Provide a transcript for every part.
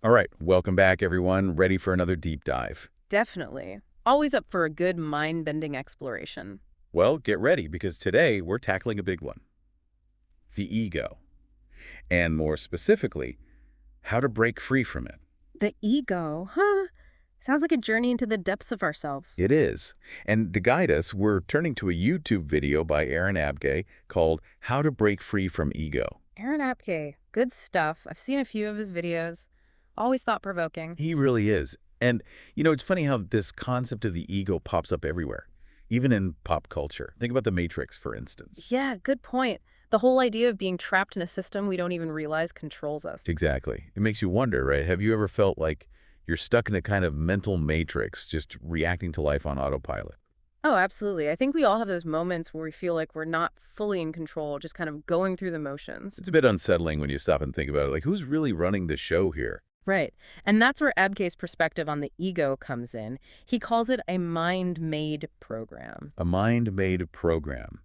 All right, welcome back, everyone. Ready for another deep dive? Definitely. Always up for a good mind-bending exploration. Well, get ready, because today we're tackling a big one. The ego. And more specifically, how to break free from it. The ego, huh? Sounds like a journey into the depths of ourselves. It is. And to guide us, we're turning to a YouTube video by Aaron Abke called How to Break Free from Ego. Aaron Abke, good stuff. I've seen a few of his videos. Always thought-provoking. He really is. And, it's funny how this concept of the ego pops up everywhere, even in pop culture. Think about The Matrix, for instance. Yeah, good point. The whole idea of being trapped in a system we don't even realize controls us. Exactly. It makes you wonder, right? Have you ever felt like you're stuck in a kind of mental matrix, just reacting to life on autopilot? Oh, absolutely. I think we all have those moments where we feel like we're not fully in control, just kind of going through the motions. It's a bit unsettling when you stop and think about it. Like, who's really running the show here? Right. And that's where Abke's perspective on the ego comes in. He calls it a mind-made program. A mind-made program.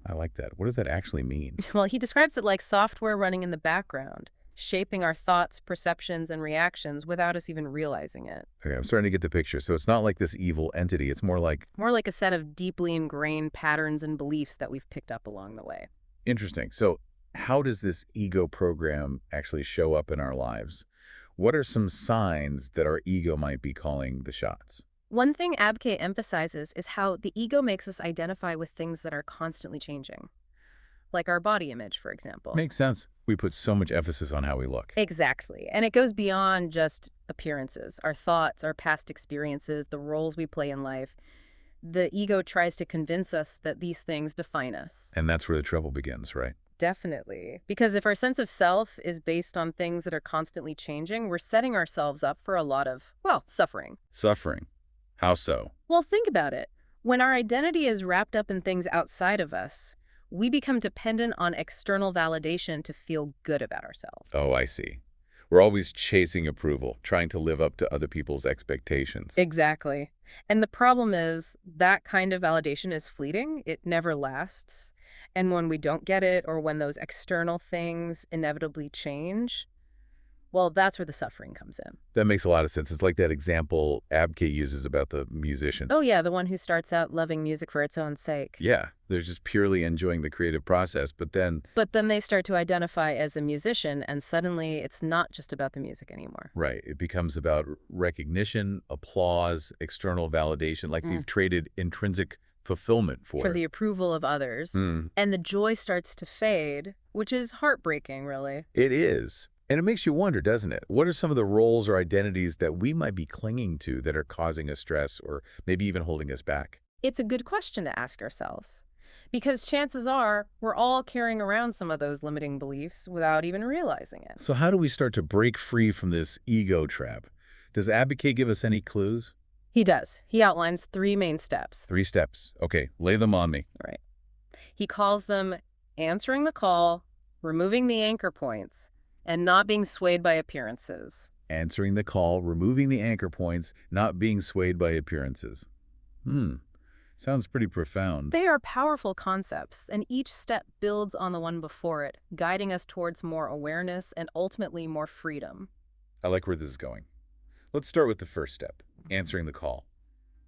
I like that. What does that actually mean? Well, he describes it like software running in the background, shaping our thoughts, perceptions, and reactions without us even realizing it. Okay, I'm starting to get the picture. So it's not like this evil entity. It's more like... More like a set of deeply ingrained patterns and beliefs that we've picked up along the way. Interesting. So how does this ego program actually show up in our lives? What are some signs that our ego might be calling the shots? One thing Abke emphasizes is how the ego makes us identify with things that are constantly changing, like our body image, for example. Makes sense. We put so much emphasis on how we look. Exactly. And it goes beyond just appearances, our thoughts, our past experiences, the roles we play in life. The ego tries to convince us that these things define us. And that's where the trouble begins, right? Definitely. Because if our sense of self is based on things that are constantly changing, we're setting ourselves up for a lot of, well, suffering. Suffering. How so? Well, think about it. When our identity is wrapped up in things outside of us, we become dependent on external validation to feel good about ourselves. Oh, I see. We're always chasing approval, trying to live up to other people's expectations. Exactly. And the problem is that kind of validation is fleeting. It never lasts. And when we don't get it, or when those external things inevitably change, well, that's where the suffering comes in. That makes a lot of sense. It's like that example Abke uses about the musician. Oh, yeah, the one who starts out loving music for its own sake. Yeah, they're just purely enjoying the creative process, but then... But then they start to identify as a musician, and suddenly it's not just about the music anymore. Right. It becomes about recognition, applause, external validation, like they've traded intrinsic fulfillment For the approval of others. Mm. And the joy starts to fade, which is heartbreaking, really. It is. And it makes you wonder, doesn't it? What are some of the roles or identities that we might be clinging to that are causing us stress or maybe even holding us back? It's a good question to ask ourselves, because chances are we're all carrying around some of those limiting beliefs without even realizing it. So how do we start to break free from this ego trap? Does Abke give us any clues? He does. He outlines 3 main steps. 3 steps. Okay, lay them on me. Right. He calls them answering the call, removing the anchor points, and not being swayed by appearances. Answering the call, removing the anchor points, not being swayed by appearances. Sounds pretty profound. They are powerful concepts, and each step builds on the one before it, guiding us towards more awareness and ultimately more freedom. I like where this is going. Let's start with the first step, answering the call.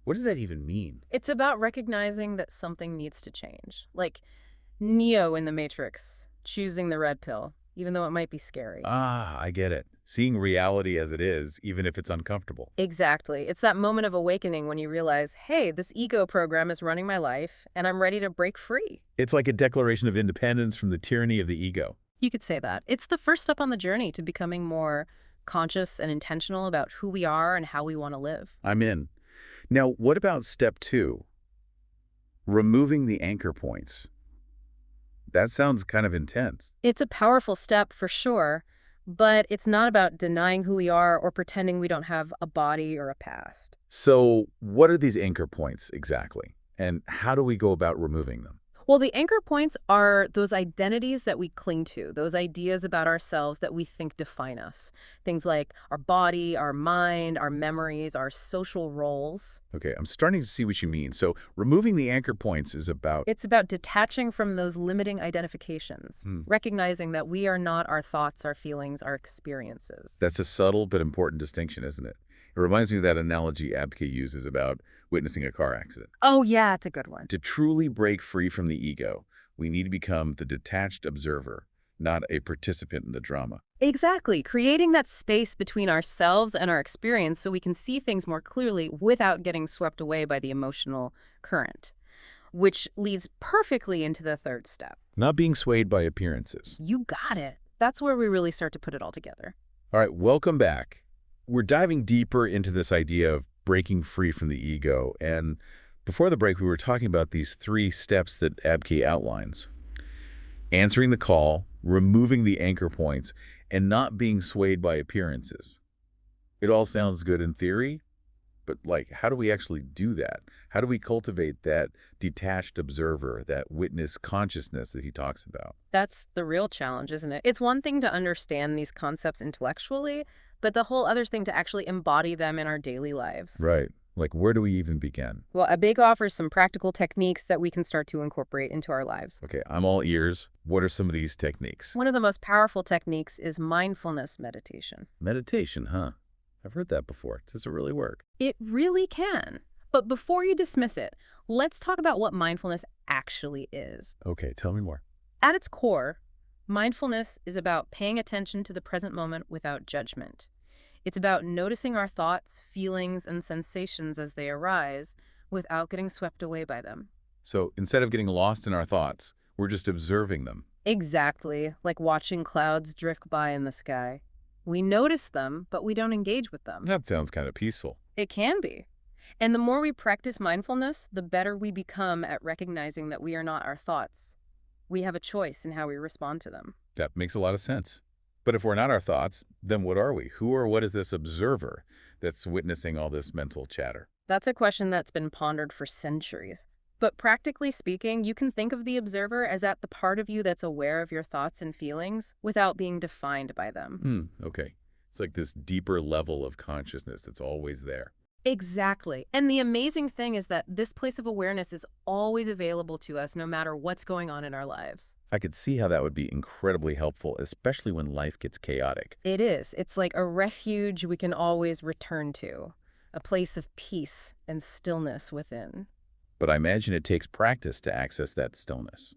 What does that even mean? It's about recognizing that something needs to change. Like Neo in The Matrix, choosing the red pill, even though it might be scary. Ah, I get it. Seeing reality as it is, even if it's uncomfortable. Exactly. It's that moment of awakening when you realize, hey, this ego program is running my life, and I'm ready to break free. It's like a declaration of independence from the tyranny of the ego. You could say that. It's the first step on the journey to becoming more conscious and intentional about who we are and how we want to live. I'm in. Now, what about step 2? Removing the anchor points. That sounds kind of intense. It's a powerful step for sure, but it's not about denying who we are or pretending we don't have a body or a past. So what are these anchor points exactly? And how do we go about removing them? Well, the anchor points are those identities that we cling to, those ideas about ourselves that we think define us. Things like our body, our mind, our memories, our social roles. Okay, I'm starting to see what you mean. So removing the anchor points is about, It's about detaching from those limiting identifications, hmm, recognizing that we are not our thoughts, our feelings, our experiences. that's a subtle but important distinction, isn't it? It reminds me of that analogy Abke uses about witnessing a car accident. Oh, yeah, it's a good one. To truly break free from the ego, we need to become the detached observer, not a participant in the drama. Exactly. Creating that space between ourselves and our experience so we can see things more clearly without getting swept away by the emotional current, which leads perfectly into the third step. Not being swayed by appearances. You got it. That's where we really start to put it all together. All right, welcome back. We're diving deeper into this idea of breaking free from the ego. And before the break, we were talking about these 3 steps that Abke outlines. Answering the call, removing the anchor points, and not being swayed by appearances. It all sounds good in theory, but how do we actually do that? How do we cultivate that detached observer, that witness consciousness that he talks about? That's the real challenge, isn't it? It's one thing to understand these concepts intellectually, but the whole other thing to actually embody them in our daily lives. Right. Where do we even begin? Well, Abig offers some practical techniques that we can start to incorporate into our lives. Okay, I'm all ears. What are some of these techniques? One of the most powerful techniques is mindfulness meditation. Meditation, huh? I've heard that before. Does it really work? It really can. But before you dismiss it, let's talk about what mindfulness actually is. Okay, tell me more. At its core, mindfulness is about paying attention to the present moment without judgment. It's about noticing our thoughts, feelings, and sensations as they arise without getting swept away by them. So instead of getting lost in our thoughts, we're just observing them. Exactly, like watching clouds drift by in the sky. We notice them, but we don't engage with them. That sounds kind of peaceful. It can be. And the more we practice mindfulness, the better we become at recognizing that we are not our thoughts. We have a choice in how we respond to them. That makes a lot of sense. But if we're not our thoughts, then what are we? Who or what is this observer that's witnessing all this mental chatter? That's a question that's been pondered for centuries. But practically speaking, you can think of the observer as at the part of you that's aware of your thoughts and feelings without being defined by them. Okay. It's like this deeper level of consciousness that's always there. Exactly. And the amazing thing is that this place of awareness is always available to us no matter what's going on in our lives. I could see how that would be incredibly helpful, especially when life gets chaotic. It is. It's like a refuge we can always return to, a place of peace and stillness within. But I imagine it takes practice to access that stillness,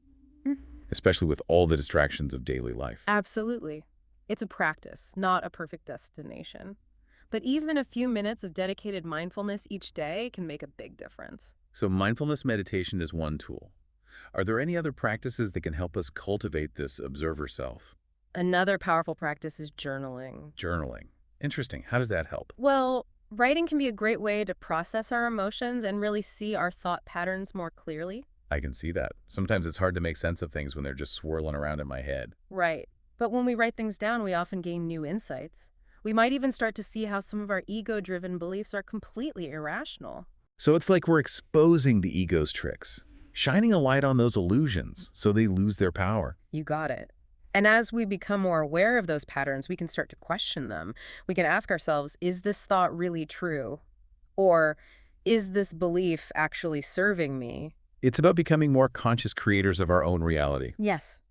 Mm. especially with all the distractions of daily life. Absolutely. It's a practice, not a perfect destination. But even a few minutes of dedicated mindfulness each day can make a big difference. So mindfulness meditation is one tool. Are there any other practices that can help us cultivate this observer self? Another powerful practice is journaling. Journaling. Interesting. How does that help? Well, writing can be a great way to process our emotions and really see our thought patterns more clearly. I can see that. Sometimes it's hard to make sense of things when they're just swirling around in my head. Right. But when we write things down, we often gain new insights. We might even start to see how some of our ego-driven beliefs are completely irrational. So it's like we're exposing the ego's tricks, shining a light on those illusions so they lose their power. You got it. And as we become more aware of those patterns, we can start to question them. We can ask ourselves, is this thought really true? Or is this belief actually serving me? It's about becoming more conscious creators of our own reality. Yes.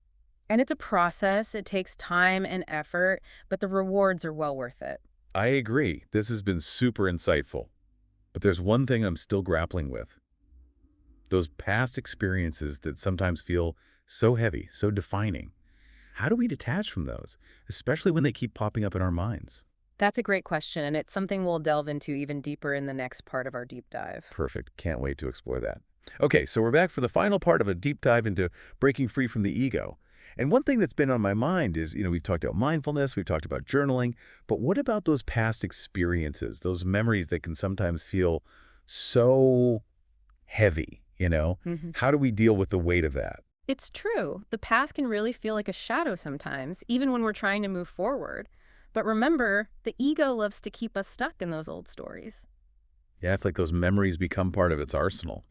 And it's a process. It takes time and effort, but the rewards are well worth it. I agree. This has been super insightful. But there's one thing I'm still grappling with. Those past experiences that sometimes feel so heavy, so defining. How do we detach from those, especially when they keep popping up in our minds? That's a great question, and it's something we'll delve into even deeper in the next part of our deep dive. Perfect. Can't wait to explore that. Okay, so we're back for the final part of a deep dive into breaking free from the ego. And one thing that's been on my mind is, we've talked about mindfulness, we've talked about journaling, but what about those past experiences, those memories that can sometimes feel so heavy, How do we deal with the weight of that? It's true. The past can really feel like a shadow sometimes, even when we're trying to move forward. But remember, the ego loves to keep us stuck in those old stories. Yeah, it's like those memories become part of its arsenal,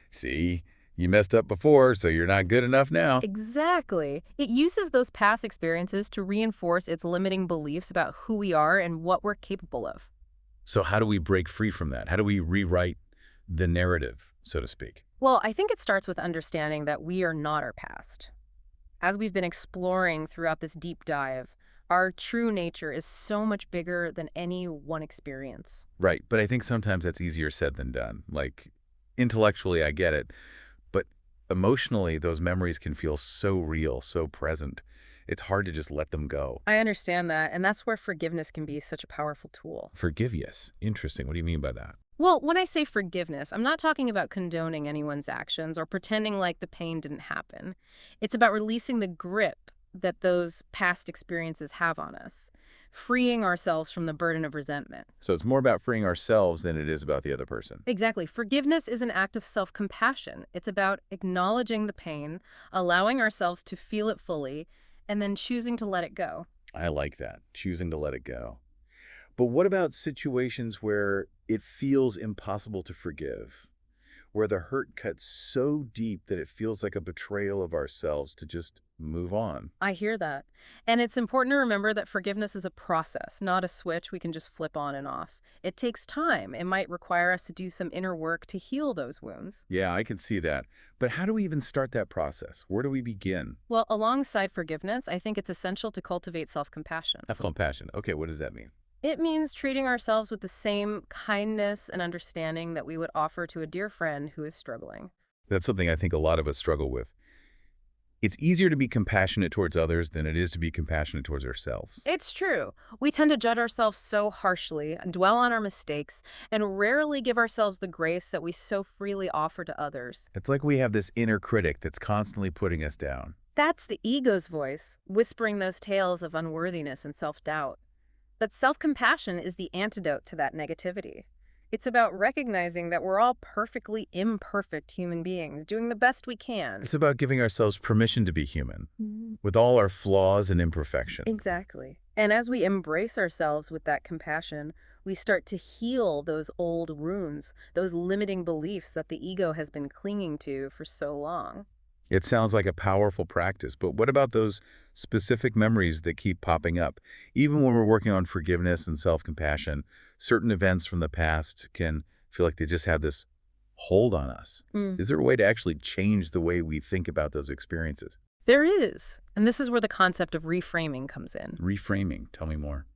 see, You messed up before, so you're not good enough now. Exactly. It uses those past experiences to reinforce its limiting beliefs about who we are and what we're capable of. So how do we break free from that? How do we rewrite the narrative, so to speak? Well, I think it starts with understanding that we are not our past. As we've been exploring throughout this deep dive, our true nature is so much bigger than any one experience. Right, but I think sometimes that's easier said than done. Like, intellectually, I get it, but emotionally, those memories can feel so real, so present. It's hard to just let them go. I understand that, and that's where forgiveness can be such a powerful tool. Forgiveness. Interesting. What do you mean by that? Well, when I say forgiveness, I'm not talking about condoning anyone's actions or pretending like the pain didn't happen. It's about releasing the grip that those past experiences have on us, freeing ourselves from the burden of resentment. So it's more about freeing ourselves than it is about the other person. Exactly. Forgiveness is an act of self-compassion. It's about acknowledging the pain, allowing ourselves to feel it fully, and then choosing to let it go. I like that, choosing to let it go. But what about situations where it feels impossible to forgive, where the hurt cuts so deep that it feels like a betrayal of ourselves to just move on? I hear that. And it's important to remember that forgiveness is a process, not a switch we can just flip on and off. It takes time. It might require us to do some inner work to heal those wounds. Yeah, I can see that. But how do we even start that process? Where do we begin? Well, alongside forgiveness, I think it's essential to cultivate self-compassion. Have compassion. Okay, what does that mean? It means treating ourselves with the same kindness and understanding that we would offer to a dear friend who is struggling. That's something I think a lot of us struggle with. It's easier to be compassionate towards others than it is to be compassionate towards ourselves. It's true. We tend to judge ourselves so harshly, dwell on our mistakes, and rarely give ourselves the grace that we so freely offer to others. It's like we have this inner critic that's constantly putting us down. That's the ego's voice, whispering those tales of unworthiness and self-doubt. But self-compassion is the antidote to that negativity. It's about recognizing that we're all perfectly imperfect human beings, doing the best we can. It's about giving ourselves permission to be human, with all our flaws and imperfection. Exactly. And as we embrace ourselves with that compassion, we start to heal those old wounds, those limiting beliefs that the ego has been clinging to for so long. It sounds like a powerful practice, but what about those specific memories that keep popping up? Even when we're working on forgiveness and self-compassion, certain events from the past can feel like they just have this hold on us. Mm. Is there a way to actually change the way we think about those experiences? There is. And this is where the concept of reframing comes in. Reframing. Tell me more.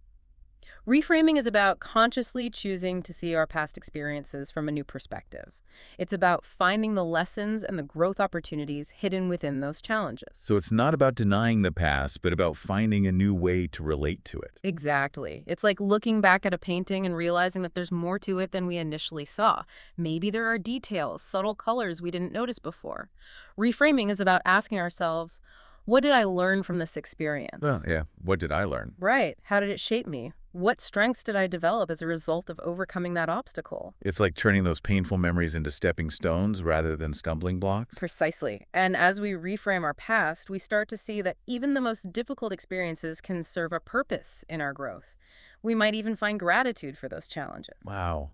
Reframing is about consciously choosing to see our past experiences from a new perspective. It's about finding the lessons and the growth opportunities hidden within those challenges. So it's not about denying the past, but about finding a new way to relate to it. Exactly. It's like looking back at a painting and realizing that there's more to it than we initially saw. Maybe there are details, subtle colors we didn't notice before. Reframing is about asking ourselves, what did I learn from this experience? Well, yeah. What did I learn? Right. How did it shape me? What strengths did I develop as a result of overcoming that obstacle? It's like turning those painful memories into stepping stones rather than stumbling blocks. Precisely. And as we reframe our past, we start to see that even the most difficult experiences can serve a purpose in our growth. We might even find gratitude for those challenges. Wow.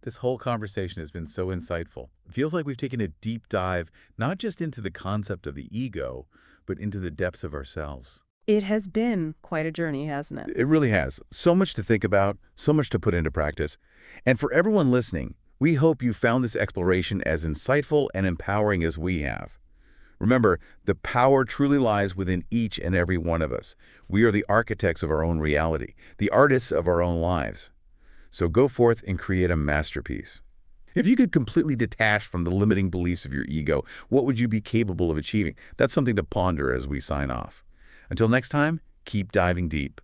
This whole conversation has been so insightful. It feels like we've taken a deep dive, not just into the concept of the ego, but into the depths of ourselves. It has been quite a journey, hasn't it? It really has. So much to think about, so much to put into practice. And for everyone listening, we hope you found this exploration as insightful and empowering as we have. Remember, the power truly lies within each and every one of us. We are the architects of our own reality, the artists of our own lives. So go forth and create a masterpiece. If you could completely detach from the limiting beliefs of your ego, what would you be capable of achieving? That's something to ponder as we sign off. Until next time, keep diving deep.